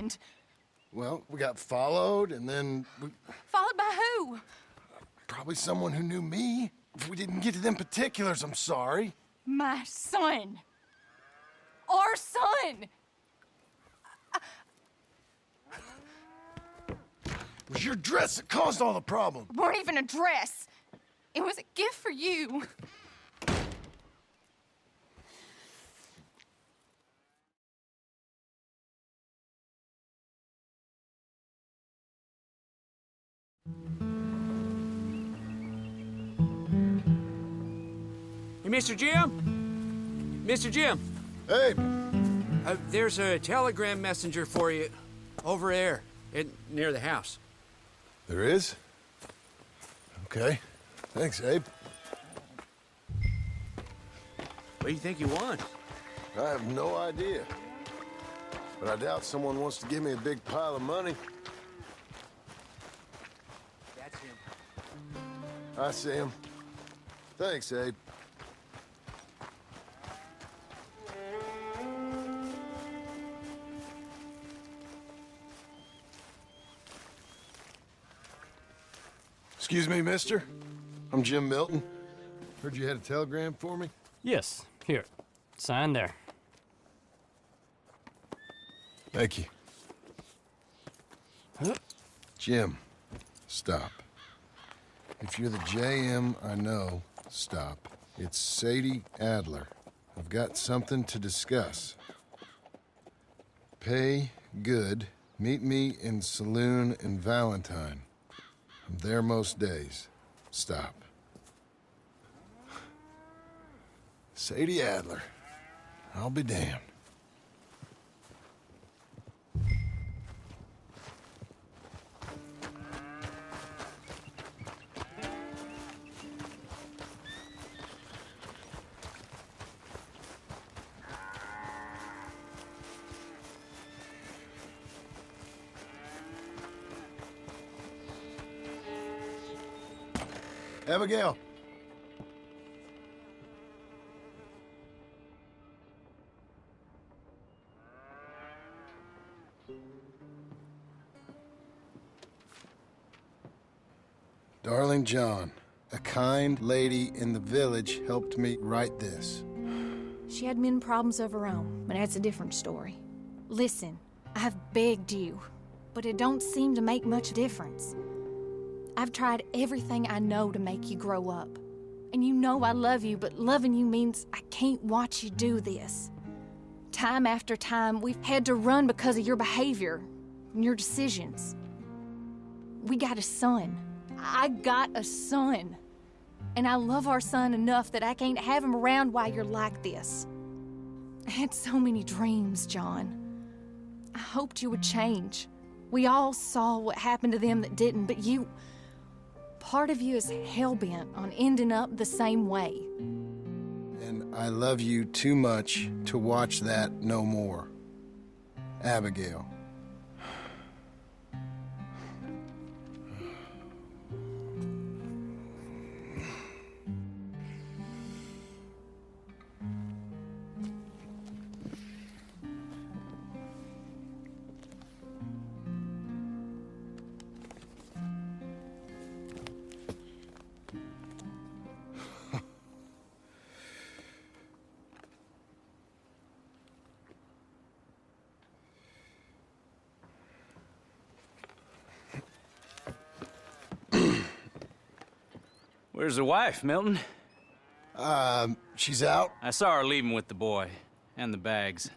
happened? Well, we got followed, and then Followed by who? probably someone who knew me. If we didn't get to them particulars, I'm sorry. My son. Our son. It was your dress that caused all the problem. It weren't even a dress. It was a gift for you. Hey, Mr. Jim? Mr. Jim, Hey, there's a telegram messenger for you over there near the house. there is? Okay. Thanks, Abe. What do you think you want? I have no idea. But I doubt someone wants to give me a big pile of money. That's him. I see him. Thanks, Abe. Excuse me, mister. I'm Jim Milton. Heard you had a telegram for me. Yes, here. Sign there. Thank you. Jim, stop. If you're the JM I know, stop. It's Sadie Adler. I've got something to discuss. Pay good. Meet me in saloon in Valentine. I'm there most days. Stop. Sadie Adler. I'll be damned. Abigail. Darling John, a kind lady in the village helped me write this. She had men problems of her own, but that's a different story. Listen, I've begged you, but it don't seem to make much difference. I've tried everything I know to make you grow up. And you know I love you, but loving you means I can't watch you do this. Time after time, we've had to run because of your behavior and your decisions. We got a son. I got a son. And I love our son enough that I can't have him around while you're like this. I had so many dreams, John. I hoped you would change. We all saw what happened to them that didn't, but you... Part of you is hell-bent on ending up the same way. And I love you too much to watch that no more. Abigail. Where's the wife, Milton? She's out. I saw her leaving with the boy and the bags.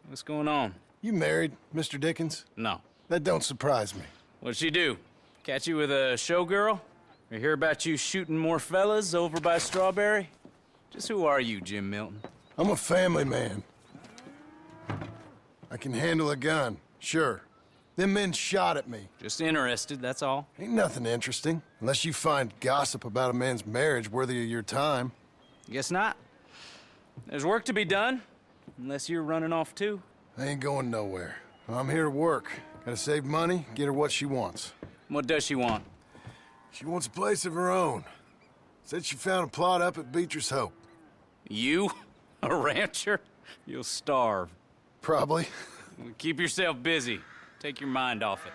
What's going on? You married, Mr. Dickens? No. That don't surprise me. What'd she do? Catch you with a showgirl? Or hear about you shooting more fellas over by Strawberry? Just who are you, Jim Milton? I'm a family man. I can handle a gun, sure. Them men shot at me. Just interested, that's all. Ain't nothing interesting, unless you find gossip about a man's marriage worthy of your time. Guess not. There's work to be done, unless you're running off too. I ain't going nowhere. I'm here to work. Gotta save money, get her what she wants. What does she want? She wants a place of her own. Said she found a plot up at Beecher's Hope. You? A rancher? You'll starve. Probably. Keep yourself busy. Take your mind off it.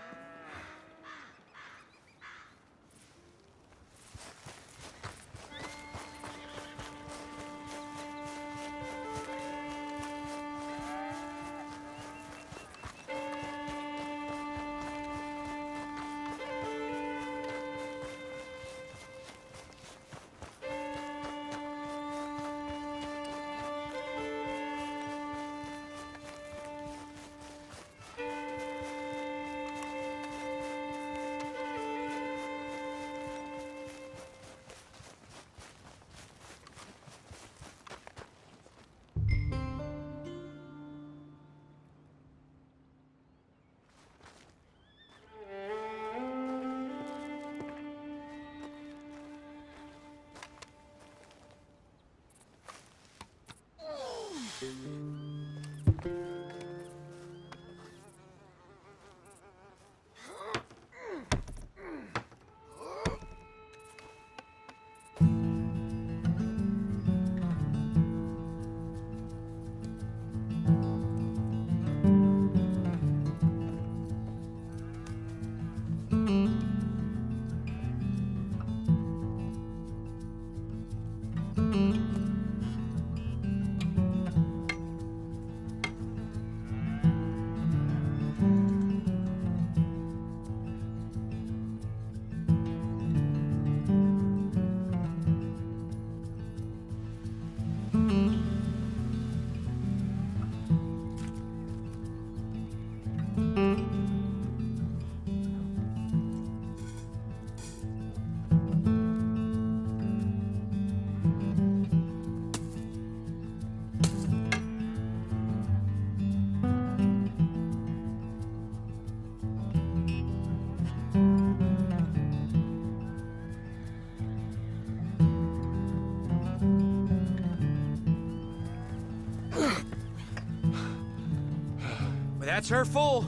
That's her full.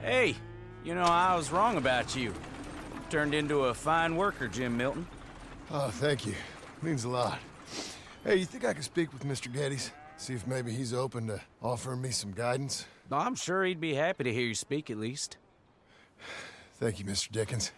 Hey, you know, I was wrong about you. Turned into a fine worker, Jim Milton. Oh, thank you. Means a lot. Hey, you think I could speak with Mr. Geddes? See if maybe he's open to offering me some guidance? I'm sure he'd be happy to hear you speak, at least. Thank you, Mr. Dickens.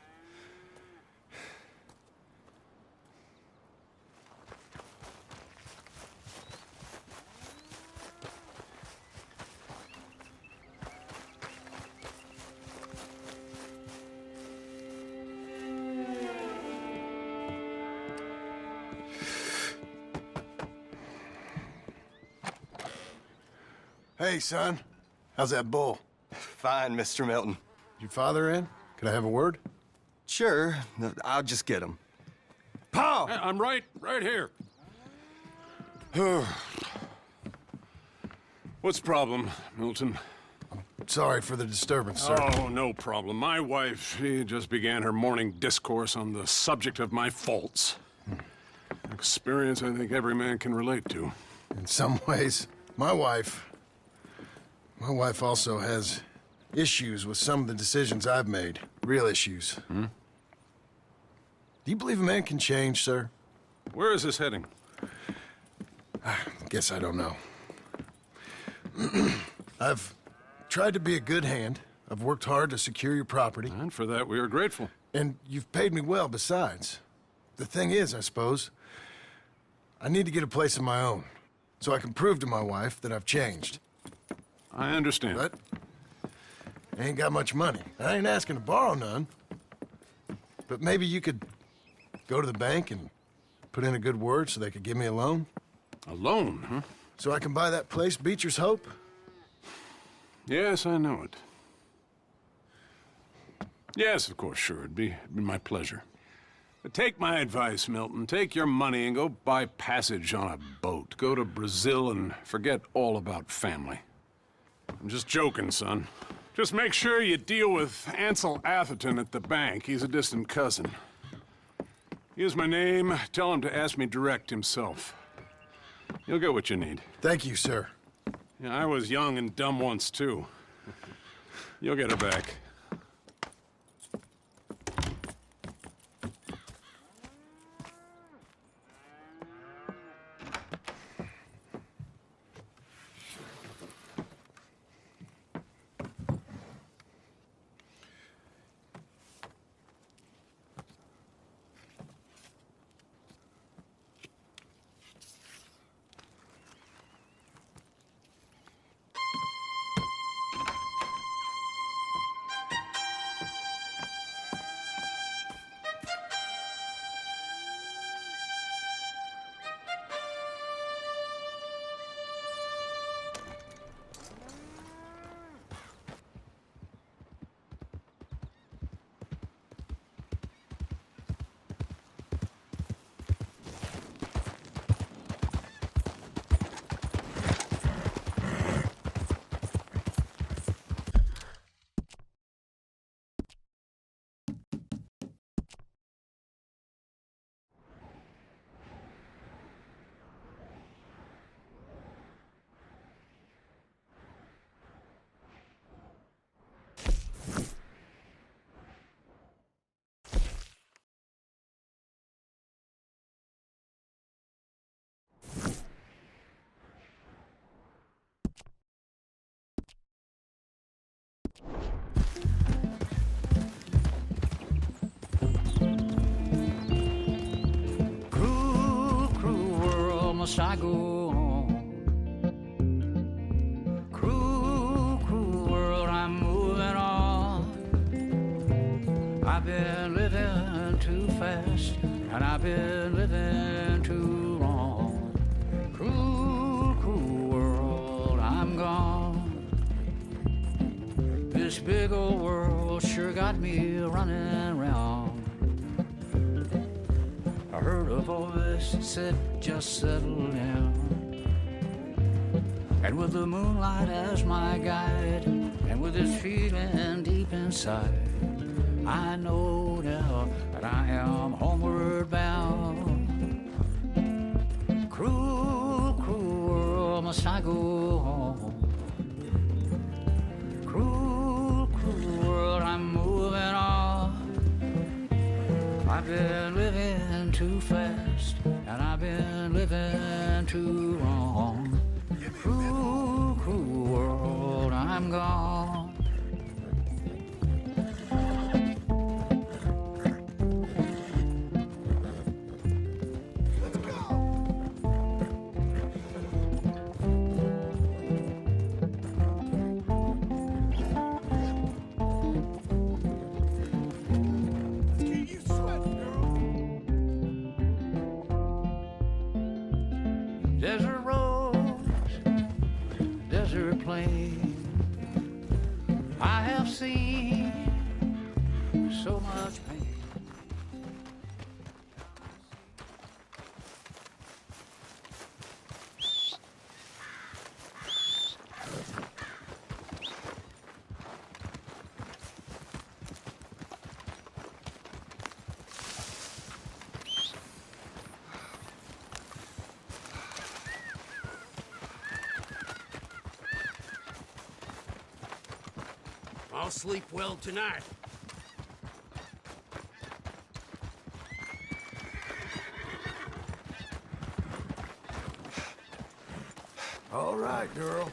Hey, son. How's that bull? Fine, Mr. Milton. Your father in? Can I have a word? Sure, I'll just get him. Pa! I'm right here. What's the problem, Milton? Sorry for the disturbance, sir. Oh, no problem. My wife, she just began her morning discourse on the subject of my faults. Experience I think every man can relate to. In some ways, my wife also has issues with some of the decisions I've made. Real issues. Do you believe a man can change, sir? Where is this heading? Guess I don't know. I've tried to be a good hand. I've worked hard to secure your property. And for that, we are grateful. And you've paid me well besides. The thing is, I suppose, I need to get a place of my own, so I can prove to my wife that I've changed. I understand. But I ain't got much money. I ain't asking to borrow none. But maybe you could go to the bank and put in a good word so they could give me a loan? A loan, huh? So I can buy that place, Beecher's Hope? Yes, I know it. Yes, of course, sure. It'd be my pleasure. But take my advice, Milton. Take your money and go buy passage on a boat. Go to Brazil and forget all about family. I'm just joking, son. Just make sure you deal with Ansel Atherton at the bank. He's a distant cousin. Here's my name. Tell him to ask me direct himself. You'll get what you need. Thank you, sir. Yeah, I was young and dumb once, too. You'll get it back. must I go on? Cruel, cruel world, I'm moving on. I've been living too fast, and I've been living too long. Cruel, cruel world, I'm gone. This big old world sure got me running round. I heard a voice that said, just settle down. And with the moonlight as my guide, and with this feeling deep inside, I know now that I am homeward bound. Cruel, cruel world, must I go home? Cruel, cruel world, I'm moving on. I've been living too fast, and I've been living too wrong. Cruel, cruel world, I'm gone. Desert roads, desert plain, I have seen so much pain. I'll sleep well tonight. All right, girl.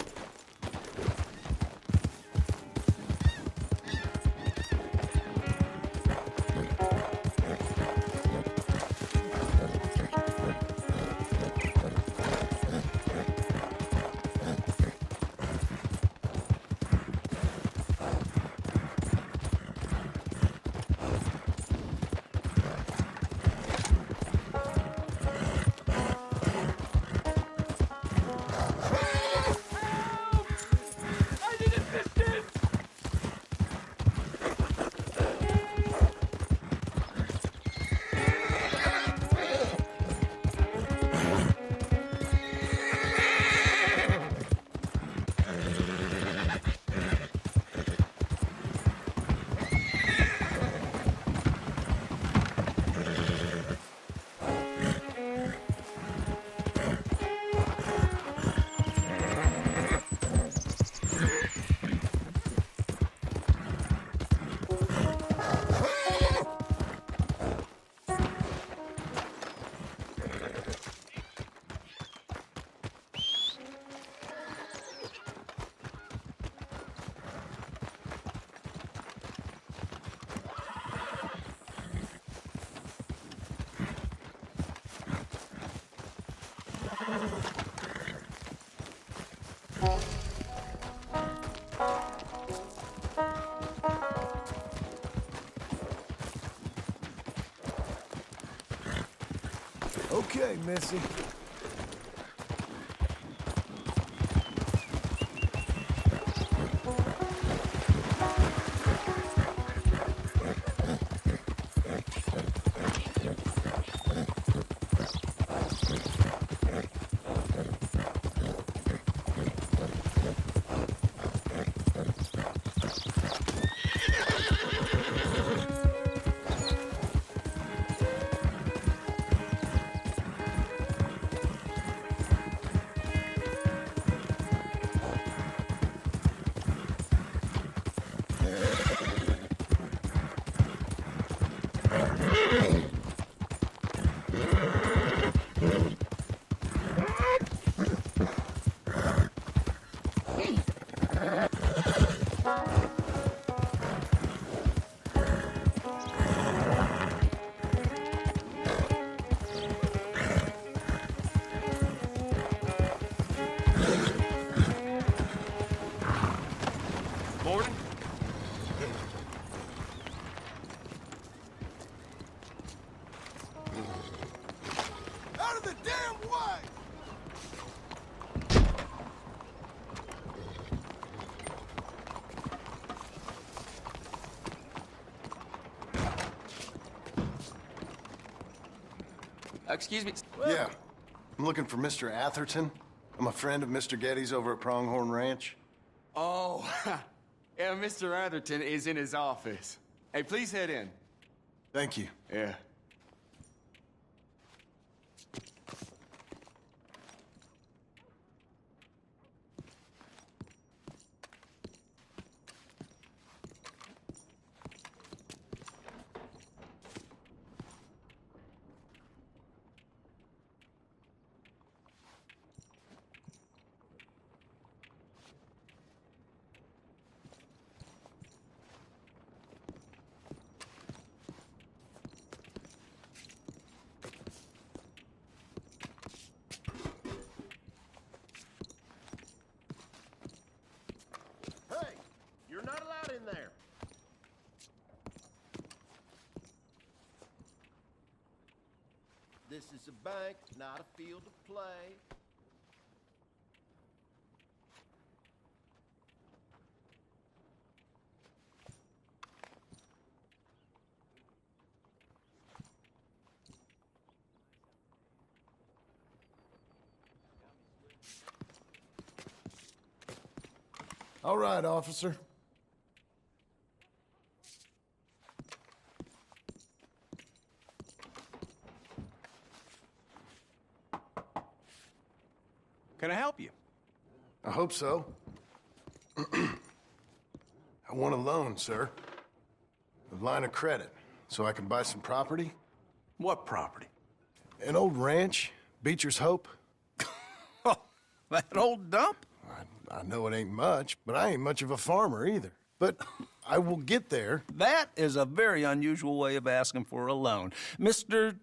Okay, Missy. excuse me. Yeah. I'm looking for Mr. Atherton. I'm a friend of Mr. Getty's over at Pronghorn Ranch. Oh, yeah, Mr. Atherton is in his office. Hey, please head in. Thank you. Yeah. Hey, you're not allowed in there. This is a bank, not a field of play. All right, officer. Can I help you? I hope so. I want a loan, sir. A line of credit, so I can buy some property. What property? An old ranch, Beecher's Hope. Oh, that old dump? I know it ain't much, but I ain't much of a farmer either. But I will get there. That is a very unusual way of asking for a loan. Mr.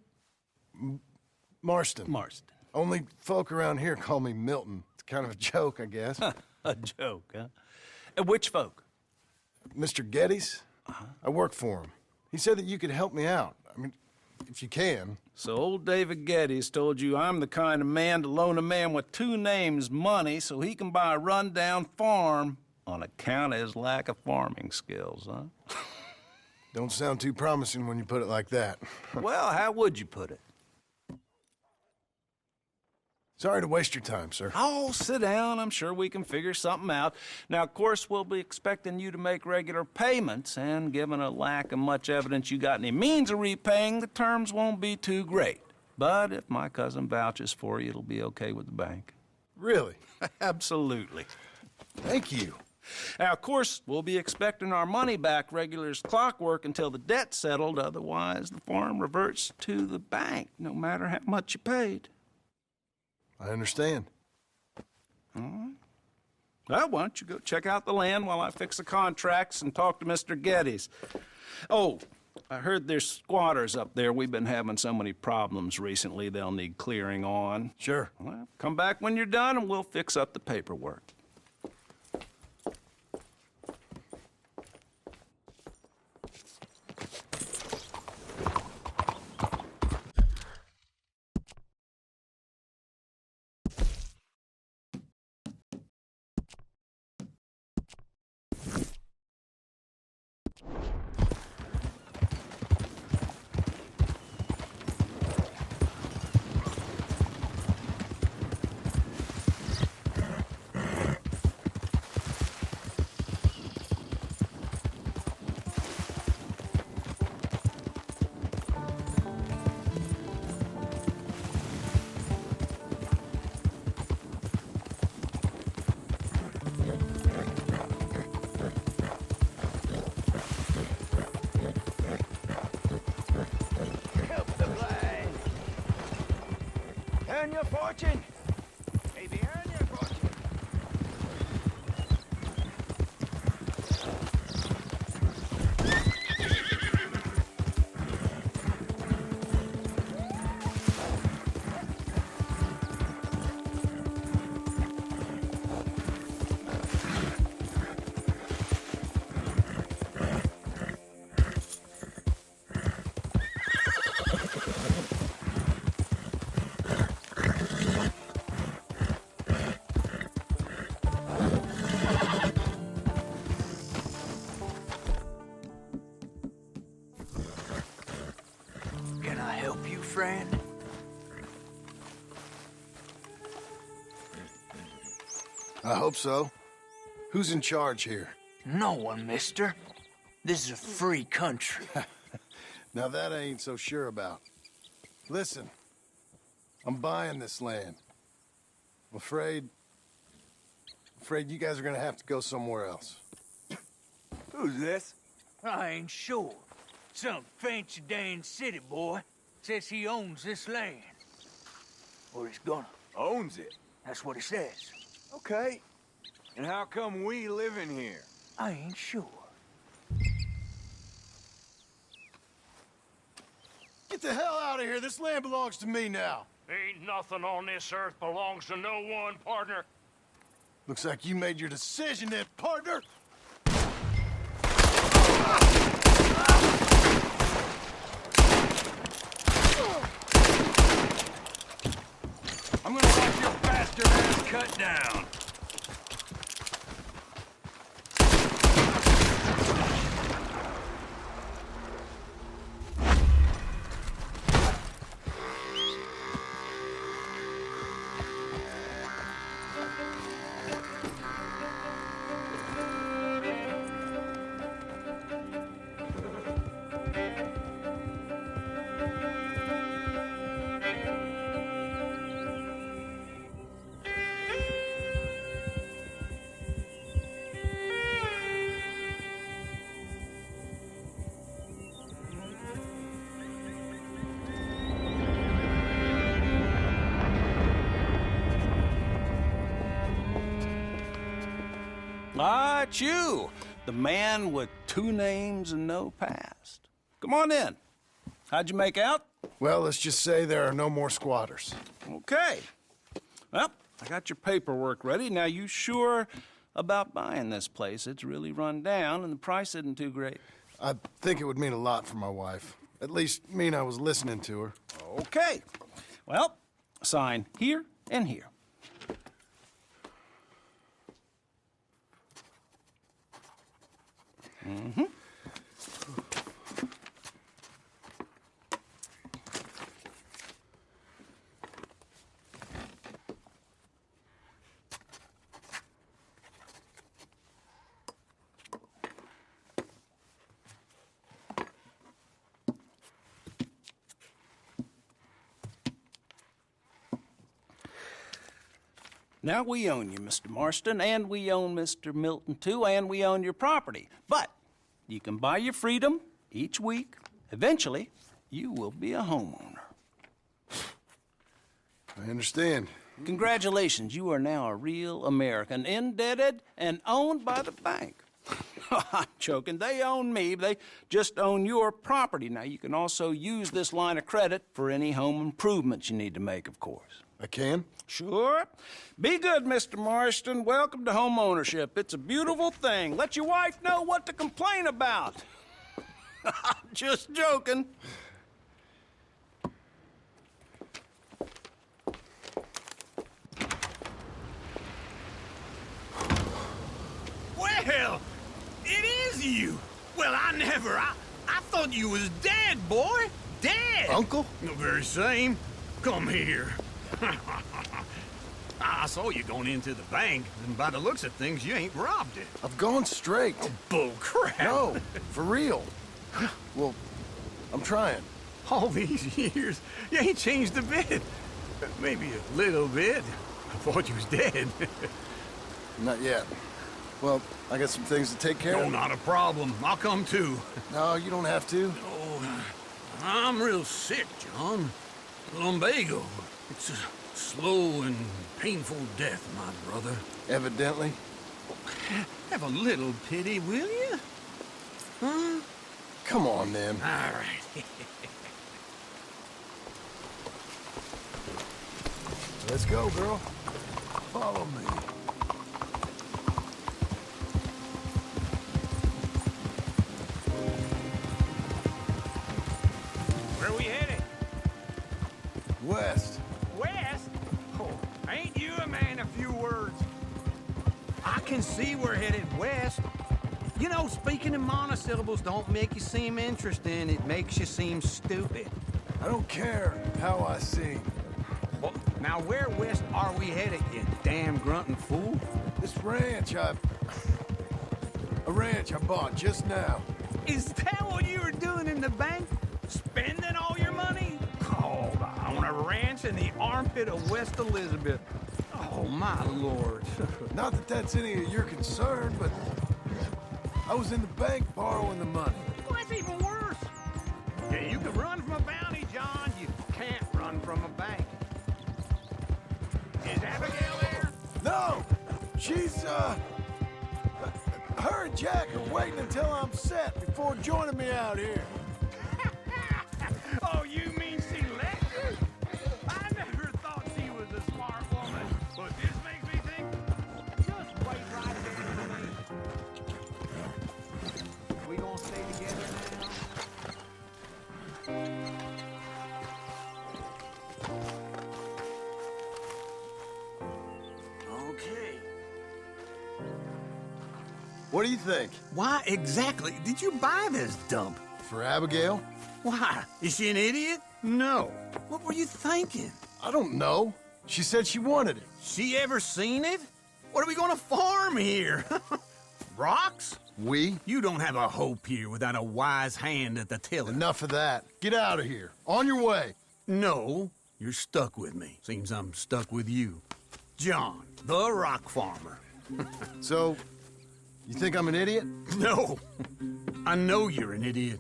Marston. Marston. Only folk around here call me Milton. It's kind of a joke, I guess. A joke, huh? And which folk? Mr. Getty's? I work for him. He said that you could help me out. I mean, if you can. So old David Geddes told you I'm the kind of man to loan a man with two names money so he can buy a rundown farm on account of his lack of farming skills, huh? Don't sound too promising when you put it like that. Well, how would you put it? Sorry to waste your time, sir. Oh, sit down. I'm sure we can figure something out. Now, of course, we'll be expecting you to make regular payments, and given a lack of much evidence you got any means of repaying, the terms won't be too great. But if my cousin vouches for you, it'll be okay with the bank. Really? Absolutely. Thank you. Now, of course, we'll be expecting our money back regular as clockwork until the debt's settled. Otherwise, the farm reverts to the bank, no matter how much you paid. I understand. All right. Well, why don't you go check out the land while I fix the contracts and talk to Mr. Geddes. Oh, I heard there's squatters up there. We've been having so many problems recently, they'll need clearing on. Sure. Well, come back when you're done and we'll fix up the paperwork. Earn your fortune. Baby, earn your fortune. Can I help you, friend? I hope so. Who's in charge here? No one, mister. This is a free country. Now that I ain't so sure about. Listen, I'm buying this land. I'm afraid you guys are gonna have to go somewhere else. Who's this? I ain't sure. Some fancy Dan city boy says he owns this land. Or he's gonna. Owns it. That's what he says. Okay. And how come we live in here? I ain't sure. Get the hell out of here. This land belongs to me now. Ain't nothing on this earth belongs to no one, partner. Looks like you made your decision then, partner. I'm gonna have your bastard ass cut down. Ah, it's you, the man with 2 names and no past. Come on in. How'd you make out? Well, let's just say there are no more squatters. Okay. Well, I got your paperwork ready. Now, you sure about buying this place? It's really run down, and the price isn't too great. I think it would mean a lot for my wife. At least mean I was listening to her. Okay. Well, sign here and here. Mm-hmm. Now, we own you, Mr. Marston, and we own Mr. Milton, too, and we own your property. But you can buy your freedom each week. Eventually, you will be a homeowner. I understand. Congratulations, you are now a real American, indebted and owned by the bank. I'm joking. They own me. They just own your property. Now, you can also use this line of credit for any home improvements you need to make, of course. I can? Sure. Be good, Mr. Marston. Welcome to home ownership. It's a beautiful thing. Let your wife know what to complain about. Just joking. Well, it is you. Well, I thought you was dead, boy. Dead. Uncle? The very same. Come here. I saw you going into the bank, and by the looks of things, you ain't robbed it. I've gone straight. Oh, bull crap. No, for real. Well, I'm trying. All these years, you ain't changed a bit. Maybe a little bit. I thought you was dead. Not yet. Well, I got some things to take care No, of. not a problem. I'll come too. No, you don't have to. Oh, I'm real sick, John. Lumbago. It's a slow and painful death, my brother. Evidently. Have a little pity, will you? Huh? Come on, then. All right. Let's go, girl. Follow me. Where are we headed? West. West? Oh, ain't you a man of few words? I can see we're headed west. You know, speaking in monosyllables don't make you seem interesting. It makes you seem stupid. I don't care how I sing. Well, now where west are we headed, you damn grunting fool? This ranch a ranch I bought just now. Is that what you were doing in the bank? Spending all your money? Oh, on a ranch in the armpit of West Elizabeth. Oh, my lord. Not that that's any of your concern, but I was in the bank borrowing the money. Well, that's even worse. Yeah, you can run from a bounty, John. You can't run from a bank. Is Abigail there? No! She's, her and Jack are waiting until I'm set before joining me out here. Oh, you mean she left you? I never thought she was a smart woman, but this makes me think. Just wait right there for me. We gonna stay together now? Okay. What do you think? Why exactly did you buy this dump? For Abigail? Why? Is she an idiot? No. What were you thinking? I don't know. She said she wanted it. She ever seen it? What are we gonna farm here? Rocks? We? You don't have a hope here without a wise hand at the tiller. Enough of that. Get out of here. On your way. No, you're stuck with me. Seems I'm stuck with you. John, the rock farmer. So, you think I'm an idiot? No. I know you're an idiot.